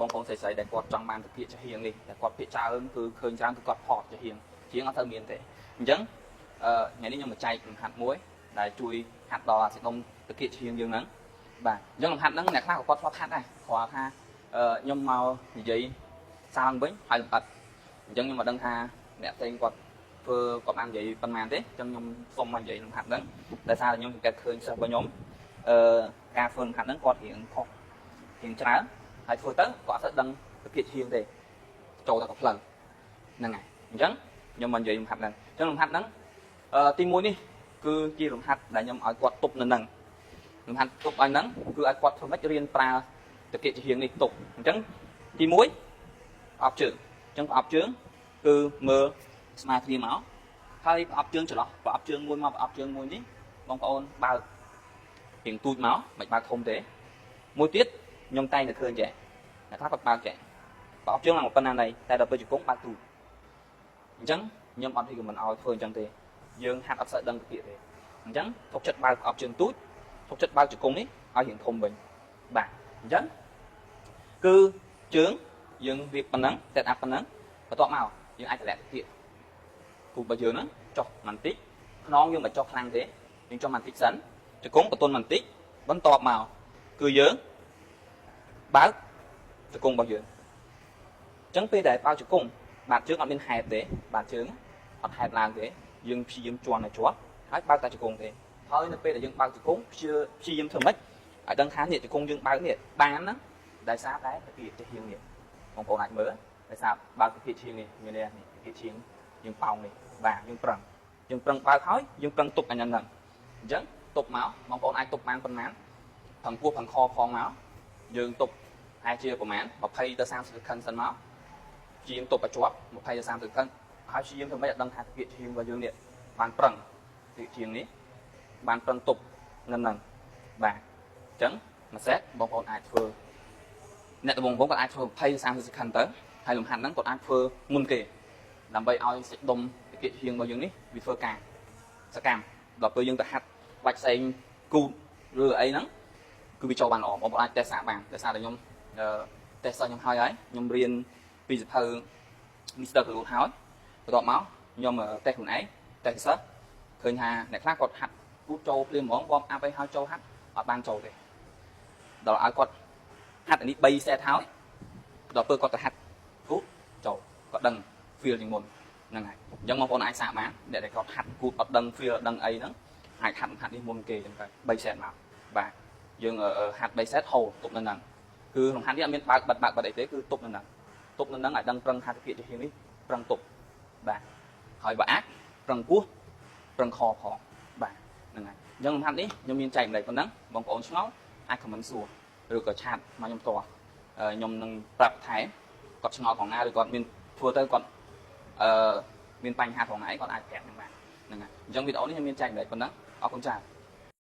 បងប្អូនស្រីៗដែលគាត់ចង់បានទឹកពាក្យជាហៀងនេះតែគាត់ពាក្យច្រើនគឺឃើញច្រើនគឺគាត់ផតជាហៀងជាងអត់ទៅមានទេអញ្ចឹងថ្ងៃនេះខ្ញុំមកចែកលំហាត់មួយដែលជួយហាត់ដល់អាសដុំទឹកពាក្យជាហៀងយើងហ្នឹងបាទអញ្ចឹងលំហាត់ហ្នឹងអ្នកខ្លះក៏គាត់ធ្លាប់ហាត់ដែរគ្រាន់ថាខ្ញុំមកនិយាយសារឡើងវិញហើយលំអិតអញ្ចឹងខ្ញុំមកដឹងថាអ្នកផ្សេងគាត់ធ្វើគាត់បាននិយាយប៉ុន្មានទេអញ្ចឹងខ្ញុំសុំមកនិយាយលំហាត់ហ្នឹងដោយសារតែខ្ញុំសង្កេតឃើញសិស្សរបស់ខ្ញុំការធ្វើលំហាត់ហ្នឹងគាត់រៀងខុសរៀងច្រើនហើយធ្វើទៅគាត់អត់ស្គាល់ដឹងទៅគៀកឈៀងទេចូលទៅក៏ផ្លូវហ្នឹងហើយអញ្ចឹងខ្ញុំមកនិយាយលំហាត់ហ្នឹងអញ្ចឹងលំហាត់ហ្នឹងទី1នេះគឺជាលំហាត់ដែលខ្ញុំឲ្យគាត់ទប់នៅហ្នឹងលំហាត់ទប់ឲ្យហ្នឹងគឺឲ្យគាត់ធ្វើម៉េចរៀនប្រើទៅគៀកឈៀងនេះទប់អញ្ចឹងទី1ប្រអប់ជើងអញ្ចឹងប្រអប់ជើងគឺមើលស្មារតីមកហើយប្រអប់ជើងចន្លោះប្រអប់ជើងមួយមកប្រអប់ជើងមួយនេះបងប្អូនបើករៀងទូចមកមិនបើកធំទេមួយទៀតខ្ញុំតែងតែឃើញចេះអ្នកខ្លះគាត់បើកចេះប្រអប់ជើងឡើងប៉ុណ្ណាណីតែដល់ពេលជង្គង់បើកទូចអញ្ចឹងខ្ញុំអត់ហ៊ានមិនឲ្យធ្វើអញ្ចឹងទេយើងហាត់អត់សូវដឹងទៅទៀតទេអញ្ចឹងទុកចិត្តបើកប្រអប់ជើងទូចទុកចិត្តបើកជង្គង់នេះឲ្យរៀងធំវិញបាទអញ្ចឹងគឺជើងយើងវាប៉ុណ្ណឹងតែអាប់ប៉ុណ្ណឹងបន្ទាប់មកយើងអាចតម្លាក់ទៀតគូរបស់យើងហ្នឹងចុះបន្តិចខ្នងយើងមិនចុះខ្លាំងទេយើងចុះបន្តិចសិនជង្គង់បន្ទន់បន្តិចបន្ទាប់មកគឺយើងបើកជង្គង់របស់យើងអញ្ចឹងពេលដែលបើកជង្គង់បាតជើងអត់មានហែតទេបាតជើងអត់ហែតឡើងទេយើងព្យាយាមជន់ឲ្យជាប់ហើយបើកតែជង្គង់ទេហើយនៅពេលដែលយើងបើកជង្គង់ព្យាយាមធ្វើម៉េចឲ្យដឹងថានេះជង្គង់យើងបើកនេះបានហ្នឹងដោយសារតែតាគៀកជាហៀងនេះបងប្អូនអាចមើលដោយសារបើកតាគៀកឈៀងនេះមាននេះតាគៀកឈៀងយើងប៉ោងនេះបាទយើងប្រឹងបើកហើយយើងប្រឹងទប់អញ្ចឹងទប់មកបងប្អូនអាចទប់បានប៉ុន្មានផឹងពោះផឹងខផងមកយើងទប់អាចជាប្រហែល20ទៅ30សង្ខឹងសិនមកជាងទប់ឲ្យជាប់20ទៅ30សង្ខឹងហើយជាងធ្វើម៉េចឲ្យដឹងថាតាគៀកឈៀងរបស់យើងនេះបានប្រឹងតាគៀកឈៀងនេះបានប្រឹងទប់ហ្នឹងបាទអញ្ចឹងមួយសេតបងប្អូនអាចធ្វើអ្នកដំបងគាត់អាចធ្វើ20ទៅ30សង្ខឹងទៅហើយលំហាត់ហ្នឹងគាត់អាចធ្វើមុនគេដើម្បីឲ្យសាច់ដុំតាគៀកឈៀងរបស់យើងនេះវាធ្វើការសកម្មដល់ពេលយើងទៅហាត់បាច់ផ្សេងគូតឬអីហ្នឹងគឺវាចូលបានល្អបងប្អូនអាចតេស្តសាកបានតែសារតែខ្ញុំតេស្តខ្ញុំហើយខ្ញុំរៀនពីសភៅ Mr. Group ហើយបន្ទាប់មកខ្ញុំតេស្តខ្លួនឯងតេស្តសិស្សឃើញថាអ្នកខ្លះគាត់ហាត់គូតចូលភ្លាមហ្មងបងអាប់ឲ្យហើយចូលហាត់អត់បានចូលទេដល់ឲ្យគាត់ហាត់អានេះ3 set ហើយដល់ពេលគាត់ទៅហាត់គូតចូលគាត់ដឹង feel ជាងមុនហ្នឹងហើយអញ្ចឹងបងប្អូនអាចសាកបានអ្នកដែលគាត់ហាត់គូតអត់ដឹង feel អត់ដឹងអីហ្នឹងអាចហាត់នេះមុនគេអញ្ចឹងទៅ3 set មកបាទយើងហាត់3 set ហូរទប់នៅហ្នឹងគឺក្នុងហាត់នេះអត់មានបើកបិទអីទេគឺទប់នៅហ្នឹងឲ្យដឹងប្រឹងថាតាគៀកជាហៀងនេះប្រឹងទប់បាទហើយបើអាចប្រឹងពោះប្រឹងខផងបាទហ្នឹងហើយអញ្ចឹងលំហាត់នេះខ្ញុំមានចែកម្លែកប៉ុណ្ណឹងបងប្អូនឆ្ងល់អាច comment សួរឬក៏ឆាតមកខ្ញុំផ្ទាល់ខ្ញុំនឹងប្រាប់ថែគាត់ឆ្ងល់ផងណាឬគាត់មានធ្វើទៅគាត់មានបញ្ហាផងណាអីគាត់អាចប្រាប់ខ្ញុំបានហ្នឹងហើយអញ្ចឹងវីដេអូនេះខ្ញុំមានចែកម្លែកប៉ុណ្ណឹងអរគុណច្រើន